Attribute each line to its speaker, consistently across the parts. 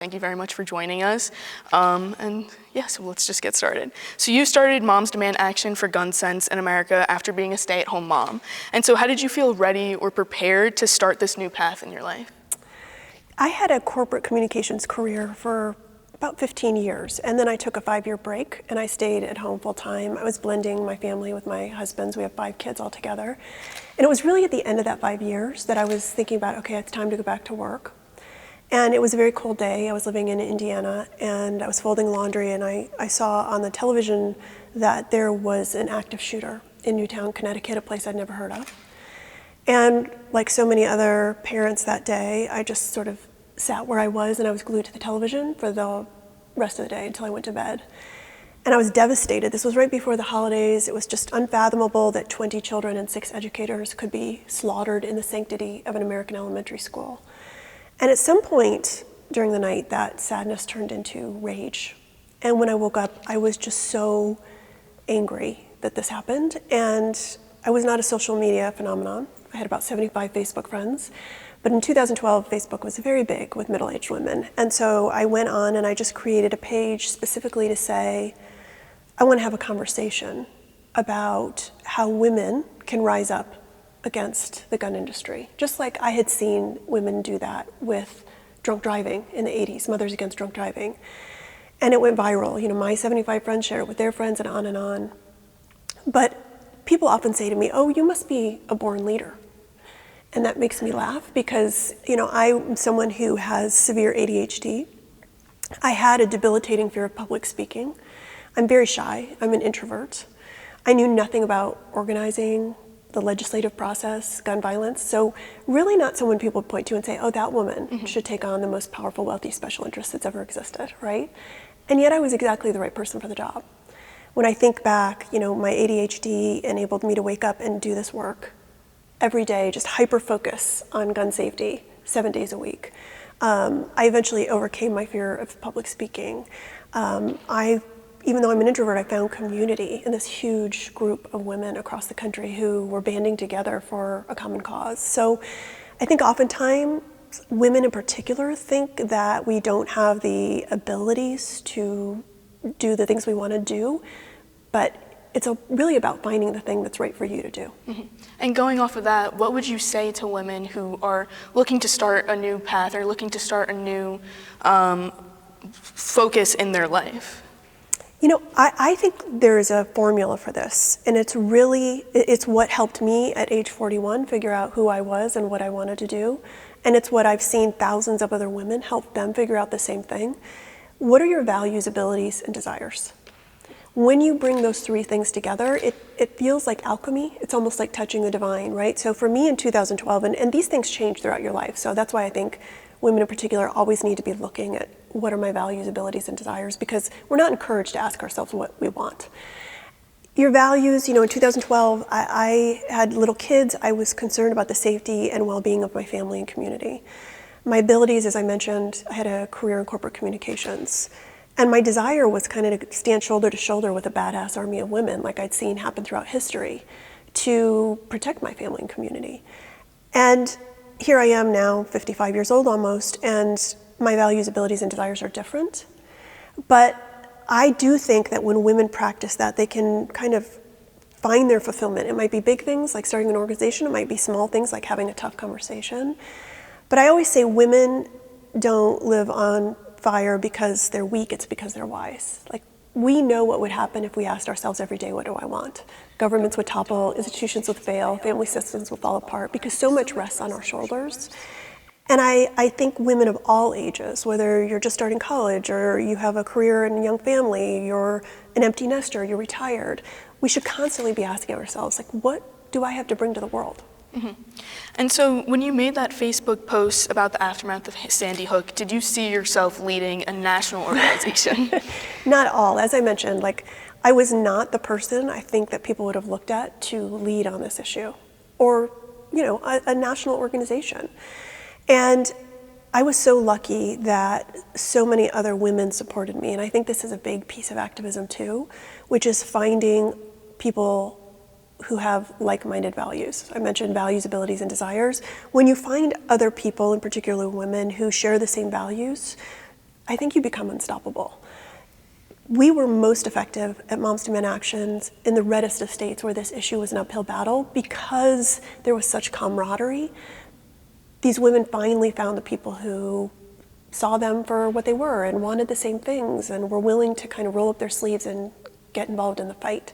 Speaker 1: Thank you very much for joining us. So let's just get started. So you started Moms Demand Action for Gun Sense in America after being a stay-at-home mom. And so how did you feel ready or prepared to start this new path in your life?
Speaker 2: I had a corporate communications career for about 15 years, and then I took a 5-year break and I stayed at home full time. I was blending my family with my husband's. We have 5 kids all together. And it was really at the end of that 5 years that I was thinking about, okay, it's time to go back to work. And it was a very cold day. I was living in Indiana and I was folding laundry, and I saw on the television that there was an active shooter in Newtown, Connecticut, a place I'd never heard of. And like so many other parents that day, I just sort of sat where I was and I was glued to the television for the rest of the day until I went to bed. And I was devastated. This was right before the holidays. It was just unfathomable that 20 children and 6 educators could be slaughtered in the sanctity of an American elementary school. And at some point during the night, that sadness turned into rage. And when I woke up, I was just so angry that this happened. And I was not a social media phenomenon. I had about 75 Facebook friends. But in 2012, Facebook was very big with middle-aged women. And so I went on and I just created a page specifically to say, I want to have a conversation about how women can rise up against the gun industry, just like I had seen women do that with drunk driving in the 80s, Mothers Against Drunk Driving. And it went viral. You know, my 75 friends shared it with their friends and on and on. But people often say to me, oh, you must be a born leader. And that makes me laugh because, you know, I'm someone who has severe ADHD. I had a debilitating fear of public speaking. I'm very shy. I'm an introvert. I knew nothing about organizing, the legislative process, gun violence. So really not someone people point to and say, oh, that woman should take on the most powerful, wealthy special interest that's ever existed, right? And yet I was exactly the right person for the job. When I think back, you know, my ADHD enabled me to wake up and do this work every day, just hyper-focus on gun safety 7 days a week. I eventually overcame my fear of public speaking. Even though I'm an introvert, I found community in this huge group of women across the country who were banding together for a common cause. So I think oftentimes women in particular think that we don't have the abilities to do the things we want to do, but it's really about finding the thing that's right for you to do.
Speaker 1: Mm-hmm. And going off of that, what would you say to women who are looking to start a new path or looking to start a new focus in their life?
Speaker 2: You know, I think there is a formula for this, and it's what helped me at age 41 figure out who I was and what I wanted to do, and it's what I've seen thousands of other women help them figure out the same thing. What are your values, abilities, and desires? When you bring those 3 things together, it feels like alchemy. It's almost like touching the divine, right? So for me in 2012, and these things change throughout your life, so that's why I think women in particular always need to be looking at what are my values, abilities, and desires, because we're not encouraged to ask ourselves what we want. Your values, you know, in 2012, I had little kids. I was concerned about the safety and well-being of my family and community. My abilities, as I mentioned, I had a career in corporate communications. And my desire was kind of to stand shoulder to shoulder with a badass army of women like I'd seen happen throughout history to protect my family and community. And here I am now, 55 years old almost, and my values, abilities, and desires are different. But I do think that when women practice that, they can kind of find their fulfillment. It might be big things like starting an organization. It might be small things like having a tough conversation. But I always say women don't live on fire because they're weak. It's because they're wise. Like, we know what would happen if we asked ourselves every day, what do I want? Governments would topple, institutions would fail, family systems would fall apart because so much rests on our shoulders. And I think women of all ages, whether you're just starting college or you have a career in a young family, you're an empty nester, you're retired, we should constantly be asking ourselves, like, what do I have to bring to the world?
Speaker 1: Mm-hmm. And so when you made that Facebook post about the aftermath of Sandy Hook, did you see yourself leading a national organization?
Speaker 2: Not at all. As I mentioned, like, I was not the person I think that people would have looked at to lead on this issue or, you know, a national organization. And I was so lucky that so many other women supported me. And I think this is a big piece of activism too, which is finding people who have like-minded values. I mentioned values, abilities, and desires. When you find other people, in particular women, who share the same values, I think you become unstoppable. We were most effective at Moms Demand Actions in the reddest of states where this issue was an uphill battle because there was such camaraderie. These women finally found the people who saw them for what they were and wanted the same things and were willing to kind of roll up their sleeves and get involved in the fight.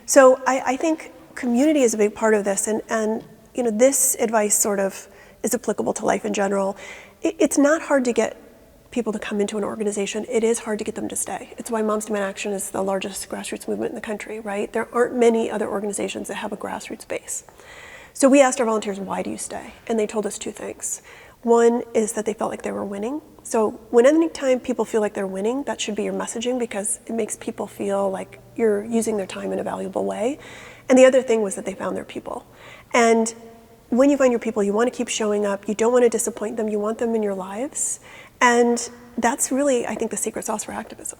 Speaker 2: So I think community is a big part of this, and you know, this advice sort of is applicable to life in general. It's not hard to get people to come into an organization. It is hard to get them to stay. It's why Moms Demand Action is the largest grassroots movement in the country, right? There aren't many other organizations that have a grassroots base. So we asked our volunteers, why do you stay? And they told us two things. One is that they felt like they were winning. So when any time people feel like they're winning, that should be your messaging, because it makes people feel like you're using their time in a valuable way. And the other thing was that they found their people. And when you find your people, you want to keep showing up. You don't want to disappoint them. You want them in your lives. And that's really, I think, the secret sauce for activism.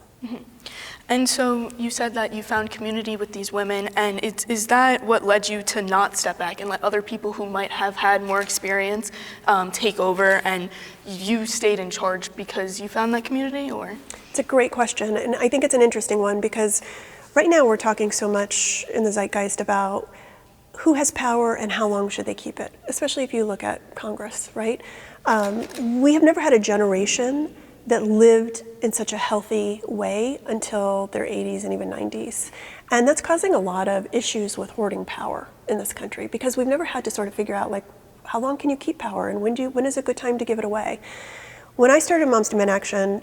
Speaker 1: And so you said that you found community with these women, and is that what led you to not step back and let other people who might have had more experience take over, and you stayed in charge because you found that community, or?
Speaker 2: It's a great question, and I think it's an interesting one, because right now we're talking so much in the zeitgeist about who has power and how long should they keep it, especially if you look at Congress, right? We have never had a generation that lived in such a healthy way until their 80s and even 90s. And that's causing a lot of issues with hoarding power in this country, because we've never had to sort of figure out, like, how long can you keep power, and when is a good time to give it away? When I started Moms Demand Action,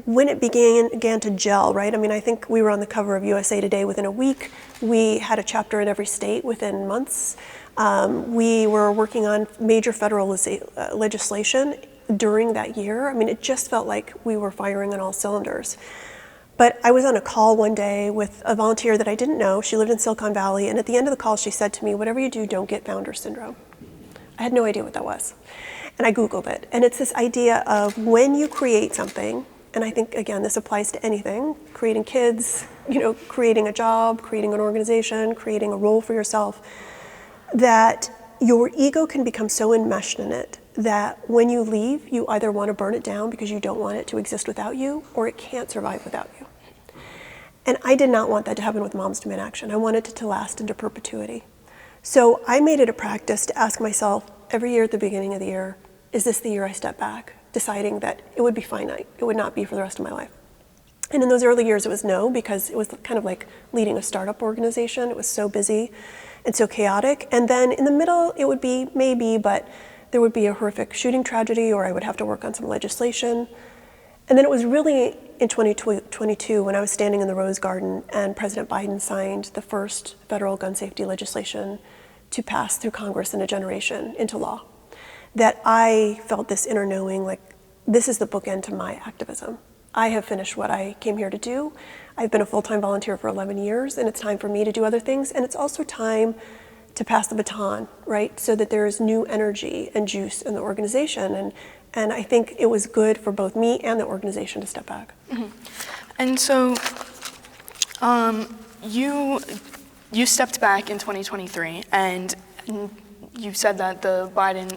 Speaker 2: when it began to gel, right? I mean, I think we were on the cover of USA Today within a week. We had a chapter in every state within months. We were working on major federal legislation during that year. I mean, it just felt like we were firing on all cylinders. But I was on a call one day with a volunteer that I didn't know. She lived in Silicon Valley, and at the end of the call, she said to me, "Whatever you do, don't get founder syndrome." I had no idea what that was. And I Googled it. And it's this idea of when you create something, and I think, again, this applies to anything, creating kids, you know, creating a job, creating an organization, creating a role for yourself, that your ego can become so enmeshed in it that when you leave, you either want to burn it down because you don't want it to exist without you, or it can't survive without you. And I did not want that to happen with Moms Demand Action. I wanted it to last into perpetuity. So I made it a practice to ask myself every year at the beginning of the year, is this the year I step back? Deciding that it would be finite. It would not be for the rest of my life. And in those early years, it was no, because it was kind of like leading a startup organization. It was so busy and so chaotic. And then in the middle, it would be maybe, but there would be a horrific shooting tragedy, or I would have to work on some legislation. And then it was really in 2022 when I was standing in the Rose Garden and President Biden signed the first federal gun safety legislation to pass through Congress in a generation into law, that I felt this inner knowing, like, this is the bookend to my activism. I have finished what I came here to do. I've been a full-time volunteer for 11 years, and it's time for me to do other things, and it's also time to pass the baton, right? So that there is new energy and juice in the organization, and I think it was good for both me and the organization to step back.
Speaker 1: And so you stepped back in 2023, and you said that the Biden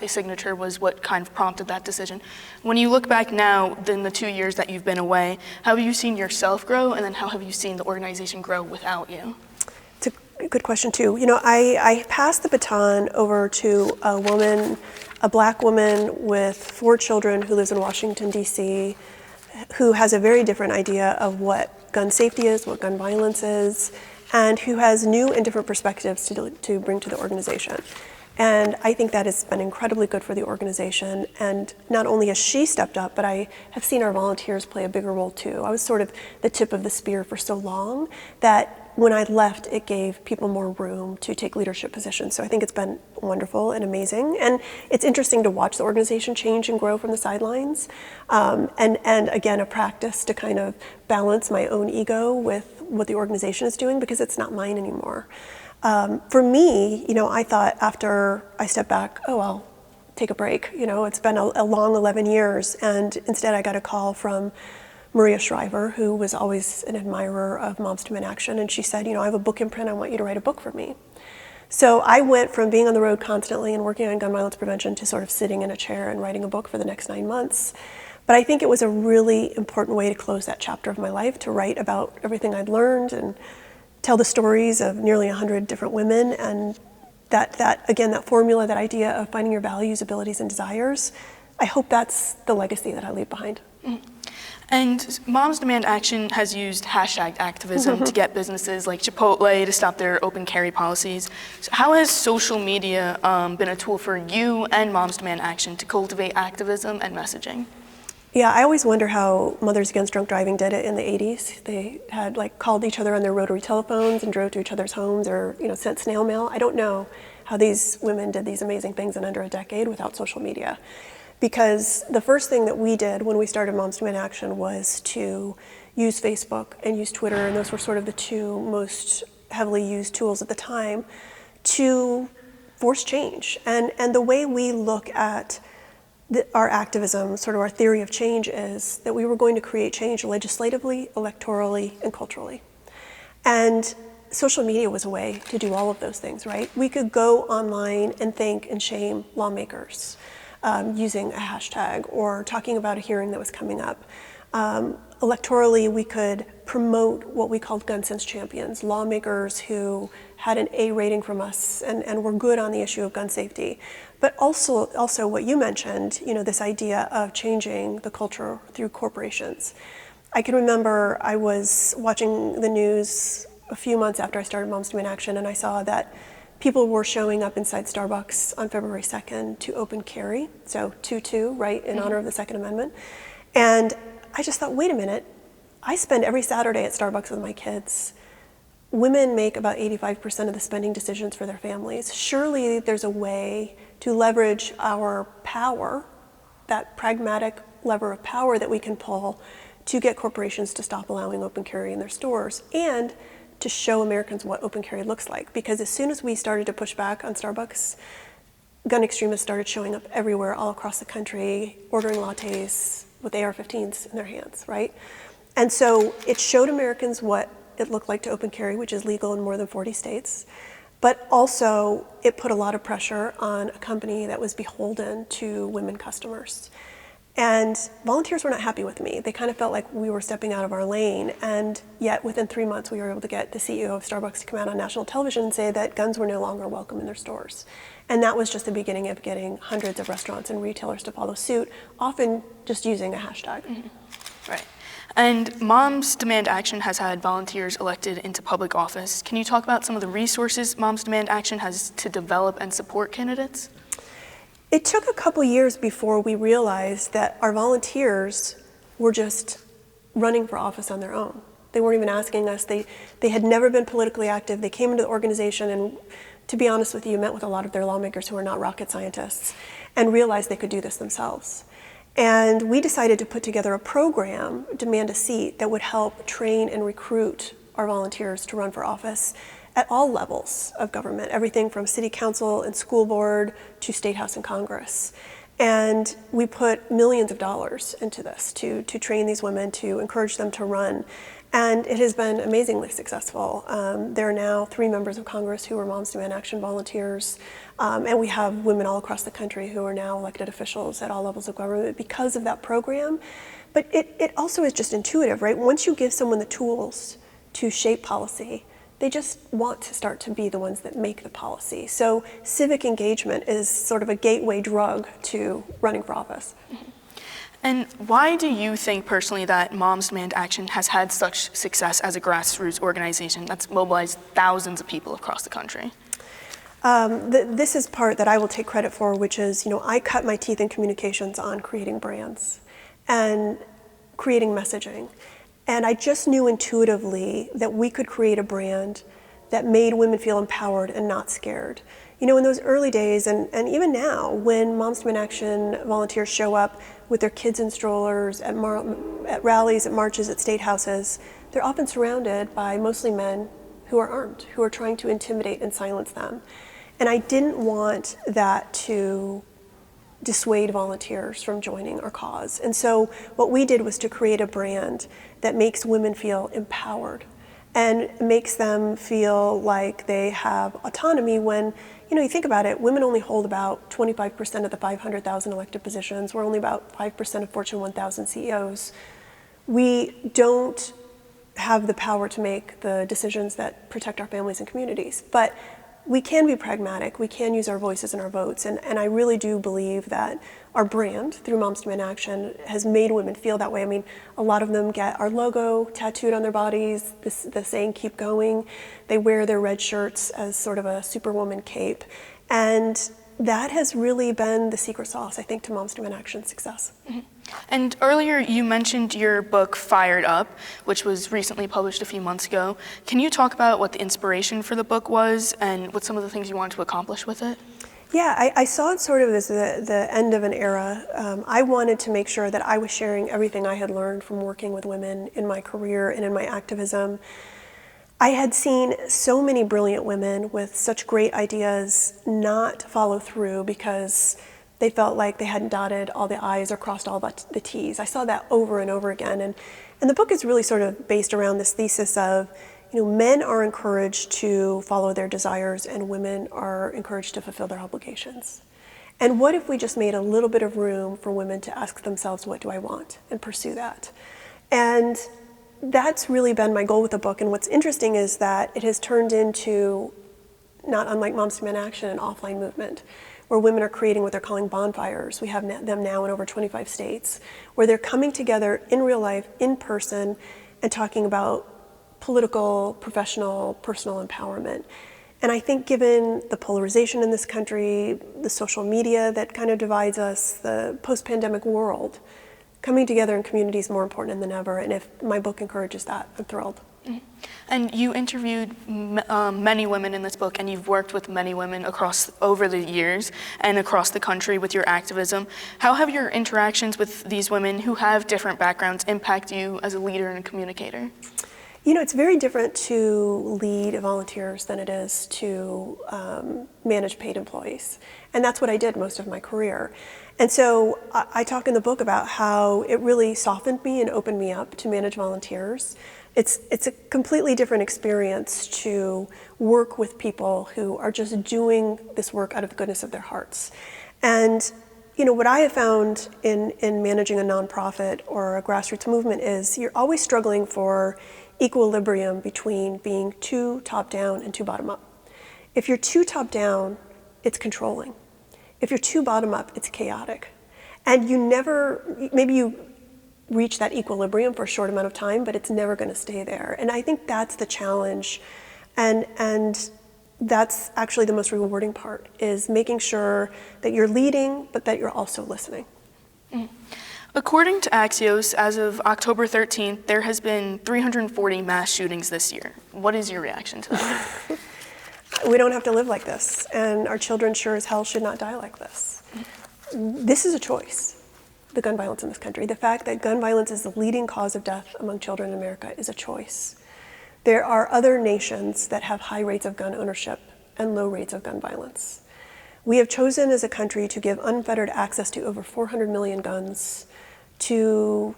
Speaker 1: signature was what kind of prompted that decision. When you look back now, in the 2 years that you've been away, how have you seen yourself grow, and then how have you seen the organization grow without you?
Speaker 2: It's a good question, too. You know, I passed the baton over to a woman, a Black woman with 4 children who lives in Washington, D.C., who has a very different idea of what gun safety is, what gun violence is, and who has new and different perspectives to bring to the organization. And I think that has been incredibly good for the organization. And not only has she stepped up, but I have seen our volunteers play a bigger role too. I was sort of the tip of the spear for so long that when I left, it gave people more room to take leadership positions. So I think it's been wonderful and amazing. And it's interesting to watch the organization change and grow from the sidelines. And again, a practice to kind of balance my own ego with what the organization is doing, because it's not mine anymore. For me, you know, I thought after I stepped back, oh, I'll take a break. You know, it's been a long 11 years. And instead I got a call from Maria Shriver, who was always an admirer of Moms Demand Action, and she said, you know, I have a book in print, I want you to write a book for me. So I went from being on the road constantly and working on gun violence prevention to sort of sitting in a chair and writing a book for the next 9 months. But I think it was a really important way to close that chapter of my life, to write about everything I'd learned and tell the stories of nearly 100 different women. And that formula, that idea of finding your values, abilities, and desires, I hope that's the legacy that I leave behind.
Speaker 1: And Moms Demand Action has used hashtag activism to get businesses like Chipotle to stop their open carry policies. So how has social media been a tool for you and Moms Demand Action to cultivate activism and messaging?
Speaker 2: Yeah, I always wonder how Mothers Against Drunk Driving did it in the 80s. They had called each other on their rotary telephones and drove to each other's homes, or sent snail mail. I don't know how these women did these amazing things in under a decade without social media. Because the first thing that we did when we started Moms Demand Action was to use Facebook and use Twitter, and those were sort of the two most heavily used tools at the time, to force change. And the way we look at our activism, sort of our theory of change, is that we were going to create change legislatively, electorally, and culturally. And social media was a way to do all of those things, right? We could go online and thank and shame lawmakers using a hashtag, or talking about a hearing that was coming up. Electorally, we could promote what we called gun sense champions, lawmakers who had an A rating from us and were good on the issue of gun safety. But also what you mentioned, this idea of changing the culture through corporations. I can remember I was watching the news a few months after I started Moms Demand Action, and I saw that people were showing up inside Starbucks on February 2nd to open carry, so 2-2, right, in honor of the Second Amendment. And I just thought, wait a minute, I spend every Saturday at Starbucks with my kids. Women make about 85% of the spending decisions for their families. Surely there's a way to leverage our power, that pragmatic lever of power that we can pull, to get corporations to stop allowing open carry in their stores, and to show Americans what open carry looks like. Because as soon as we started to push back on Starbucks, gun extremists started showing up everywhere all across the country, ordering lattes with AR-15s in their hands, right? And so it showed Americans what it looked like to open carry, which is legal in more than 40 states. But also, it put a lot of pressure on a company that was beholden to women customers. And volunteers were not happy with me. They kind of felt like we were stepping out of our lane. And yet, within 3 months, we were able to get the CEO of Starbucks to come out on national television and say that guns were no longer welcome in their stores. And that was just the beginning of getting hundreds of restaurants and retailers to follow suit, often just using a hashtag.
Speaker 1: Right. And Moms Demand Action has had volunteers elected into public office. Can you talk about some of the resources Moms Demand Action has to develop and support candidates?
Speaker 2: It took a couple years before we realized that our volunteers were just running for office on their own. They weren't even asking us. They had never been politically active. They came into the organization and, to be honest with you, met with a lot of their lawmakers who are not rocket scientists and realized they could do this themselves. And we decided to put together a program, Demand a Seat, that would help train and recruit our volunteers to run for office at all levels of government, everything from city council and school board to state house and Congress. And we put millions of dollars into this to train these women, to encourage them to run. And it has been amazingly successful. There are now 3 members of Congress who are Moms Demand Action volunteers. And we have women all across the country who are now elected officials at all levels of government because of that program. But it also is just intuitive, right? Once you give someone the tools to shape policy, they just want to start to be the ones that make the policy. So civic engagement is sort of a gateway drug to running for office.
Speaker 1: And why do you think personally that Moms Demand Action has had such success as a grassroots organization that's mobilized thousands of people across the country?
Speaker 2: This is part that I will take credit for, which is, I cut my teeth in communications on creating brands and creating messaging. And I just knew intuitively that we could create a brand that made women feel empowered and not scared. In those early days, and even now, when Moms Demand Action volunteers show up with their kids in strollers at rallies, at marches, at state houses, they're often surrounded by mostly men who are armed, who are trying to intimidate and silence them. And I didn't want that to dissuade volunteers from joining our cause. And so what we did was to create a brand that makes women feel empowered and makes them feel like they have autonomy when, you think about it, women only hold about 25% of the 500,000 elected positions. We're only about 5% of Fortune 1000 CEOs. We don't have the power to make the decisions that protect our families and communities. But we can be pragmatic. We can use our voices and our votes. And I really do believe that our brand, through Moms Demand Action, has made women feel that way. I mean, a lot of them get our logo tattooed on their bodies, the saying, keep going. They wear their red shirts as sort of a superwoman cape. And that has really been the secret sauce, I think, to Moms Demand Action's success.
Speaker 1: Mm-hmm. And earlier you mentioned your book, Fired Up, which was recently published a few months ago. Can you talk about what the inspiration for the book was and what some of the things you wanted to accomplish with it?
Speaker 2: Yeah, I saw it sort of as the end of an era. I wanted to make sure that I was sharing everything I had learned from working with women in my career and in my activism. I had seen so many brilliant women with such great ideas not follow through because they felt like they hadn't dotted all the I's or crossed all the T's. I saw that over and over again. And the book is really sort of based around this thesis of, men are encouraged to follow their desires and women are encouraged to fulfill their obligations. And what if we just made a little bit of room for women to ask themselves, what do I want? And pursue that. And that's really been my goal with the book. And what's interesting is that it has turned into, not unlike Moms Demand Action, an offline movement, where women are creating what they're calling bonfires. We have them now in over 25 states, where they're coming together in real life, in person, and talking about political, professional, personal empowerment. And I think given the polarization in this country, the social media that kind of divides us, the post-pandemic world, coming together in community is more important than ever. And if my book encourages that, I'm thrilled.
Speaker 1: Mm-hmm. And you interviewed many women in this book, and you've worked with many women over the years and across the country with your activism. How have your interactions with these women who have different backgrounds impact you as a leader and a communicator?
Speaker 2: It's very different to lead volunteers than it is to manage paid employees. And that's what I did most of my career. And so I talk in the book about how it really softened me and opened me up to manage volunteers. It's a completely different experience to work with people who are just doing this work out of the goodness of their hearts. And what I have found in managing a nonprofit or a grassroots movement is you're always struggling for equilibrium between being too top-down and too bottom-up. If you're too top-down, it's controlling. If you're too bottom-up, it's chaotic. And maybe you reach that equilibrium for a short amount of time, but it's never going to stay there. And I think that's the challenge. And that's actually the most rewarding part, is making sure that you're leading, but that you're also listening.
Speaker 1: Mm. According to Axios, as of October 13th, there has been 340 mass shootings this year. What is your reaction to that?
Speaker 2: We don't have to live like this, and our children sure as hell should not die like this. This is a choice, the gun violence in this country. The fact that gun violence is the leading cause of death among children in America is a choice. There are other nations that have high rates of gun ownership and low rates of gun violence. We have chosen as a country to give unfettered access to over 400 million guns to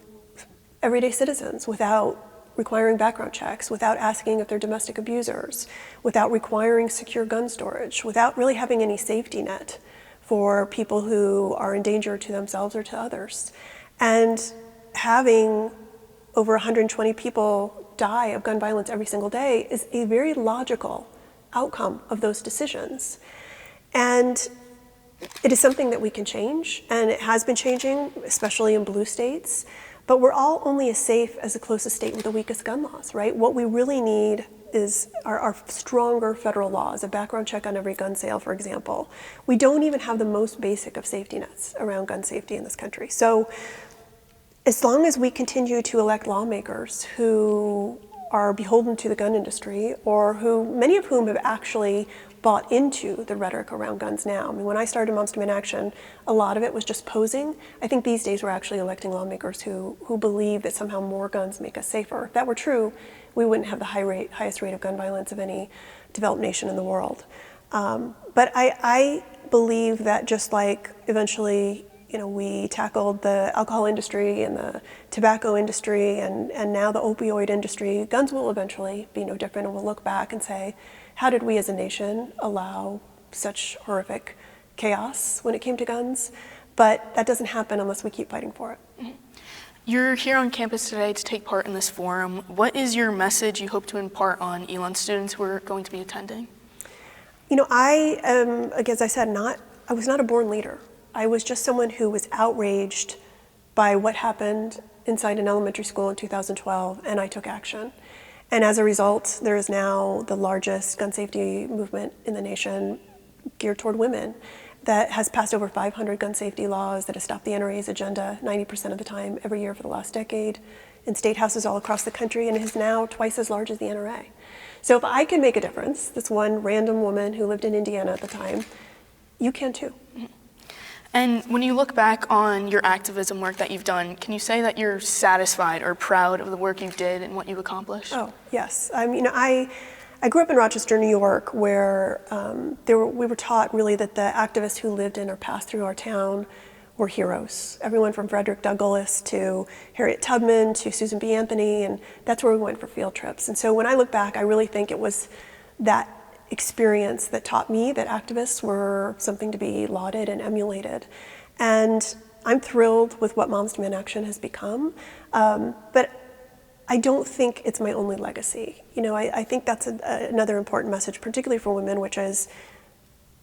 Speaker 2: everyday citizens without requiring background checks, without asking if they're domestic abusers, without requiring secure gun storage, without really having any safety net for people who are in danger to themselves or to others. And having over 120 people die of gun violence every single day is a very logical outcome of those decisions. And it is something that we can change, and it has been changing, especially in blue states. But we're all only as safe as the closest state with the weakest gun laws, right? What we really need are stronger federal laws, a background check on every gun sale, for example. We don't even have the most basic of safety nets around gun safety in this country. So as long as we continue to elect lawmakers who are beholden to the gun industry, or many of whom have actually bought into the rhetoric around guns now. I mean, when I started Moms Demand Action, a lot of it was just posing. I think these days we're actually electing lawmakers who believe that somehow more guns make us safer. If that were true, we wouldn't have the highest rate of gun violence of any developed nation in the world. But I believe that just like eventually, we tackled the alcohol industry and the tobacco industry and now the opioid industry, guns will eventually be no different, and we'll look back and say, how did we as a nation allow such horrific chaos when it came to guns. But that doesn't happen unless we keep fighting for it.
Speaker 1: You're here on campus today to take part in this forum. What is your message you hope to impart on ELN students who are going to be attending?
Speaker 2: I am, as I said, I was not a born leader. I was just someone who was outraged by what happened inside an elementary school in 2012, and I took action. And as a result, there is now the largest gun safety movement in the nation geared toward women that has passed over 500 gun safety laws, that has stopped the NRA's agenda 90% of the time every year for the last decade in state houses all across the country, and is now twice as large as the NRA. So if I can make a difference, this one random woman who lived in Indiana at the time, you can too.
Speaker 1: And when you look back on your activism work that you've done, can you say that you're satisfied or proud of the work you did and what you accomplished?
Speaker 2: Oh, yes. I grew up in Rochester, New York, where we were taught really that the activists who lived in or passed through our town were heroes. Everyone from Frederick Douglass to Harriet Tubman to Susan B. Anthony, and that's where we went for field trips. And so when I look back, I really think it was that experience that taught me that activists were something to be lauded and emulated. And I'm thrilled with what Moms Demand Action has become, but I don't think it's my only legacy. I think that's another important message, particularly for women, which is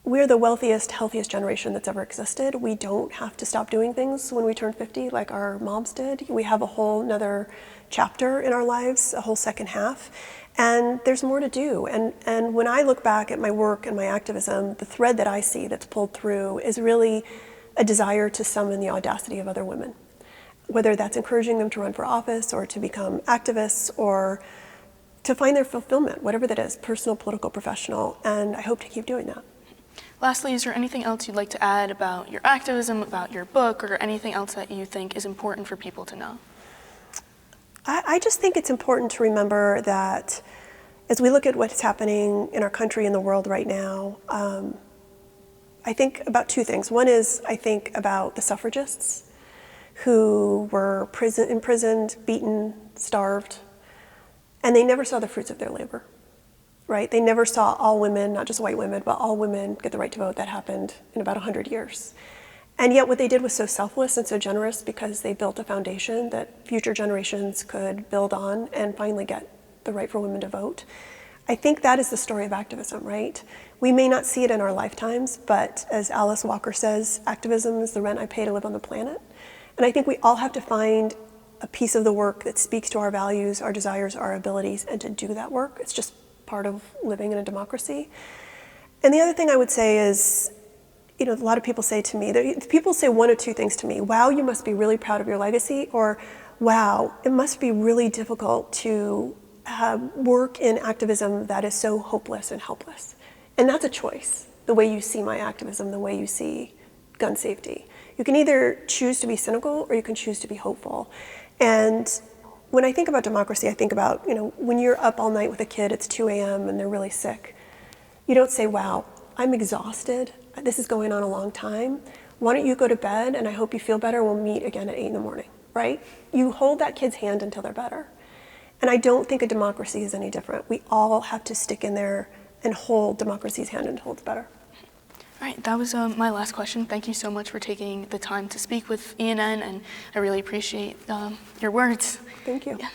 Speaker 2: we're the wealthiest, healthiest generation that's ever existed. We don't have to stop doing things when we turn 50 like our moms did. We have a whole nother chapter in our lives, a whole second half, and there's more to do. And when I look back at my work and my activism, the thread that I see that's pulled through is really a desire to summon the audacity of other women, whether that's encouraging them to run for office or to become activists or to find their fulfillment, whatever that is, personal, political, professional, and I hope to keep doing that.
Speaker 1: Lastly, is there anything else you'd like to add about your activism, about your book, or anything else that you think is important for people to know?
Speaker 2: I just think it's important to remember that as we look at what's happening in our country and the world right now, I think about two things. One is I think about the suffragists who were imprisoned, beaten, starved, and they never saw the fruits of their labor. Right? They never saw all women, not just white women, but all women get the right to vote. That happened in about 100 years. And yet what they did was so selfless and so generous because they built a foundation that future generations could build on and finally get the right for women to vote. I think that is the story of activism, right? We may not see it in our lifetimes, but as Alice Walker says, activism is the rent I pay to live on the planet. And I think we all have to find a piece of the work that speaks to our values, our desires, our abilities, and to do that work. It's just part of living in a democracy. And the other thing I would say is, a lot of people say to me, people say one or two things to me. Wow, you must be really proud of your legacy, or wow, it must be really difficult to work in activism that is so hopeless and helpless. And that's a choice, the way you see my activism, the way you see gun safety. You can either choose to be cynical or you can choose to be hopeful. And when I think about democracy, I think about, when you're up all night with a kid, it's 2 a.m. and they're really sick. You don't say, wow, I'm exhausted. This is going on a long time. Why don't you go to bed and I hope you feel better. We'll meet again at 8 in the morning, right? You hold that kid's hand until they're better. And I don't think a democracy is any different. We all have to stick in there and hold democracy's hand until it's better.
Speaker 1: All right, that was my last question. Thank you so much for taking the time to speak with ENN, and I really appreciate your words.
Speaker 2: Thank you.
Speaker 1: Yeah.